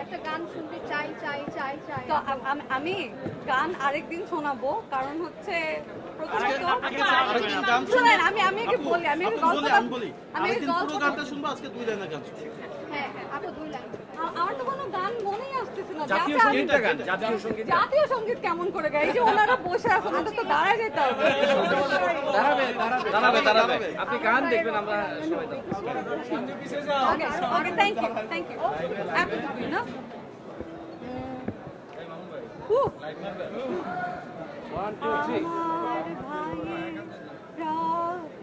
একটা গান শুনতে চাই চাই চাই চাই। তো আমি গান আরেকদিন শোনাবো, কারণ হচ্ছে শুনেন আমি বলি, আমি গানটা শুনবো আজকে 2 লাইনের গান। হ্যাঁ আপু 2 লাইন। আমার তো কোনো গান মনেই আসতেছে না। জাতীয় জাতীয় সঙ্গীত কেমন করে গাই? এই যে ওনারা বসে আছেন, ওদের তো দাঁড়ায় যেতে হবে। দাঁড়াবে আপনি গান দেখবেন, আমরা সবাই ওকে thank you happy to be না। আমার ভাইয়ের রাত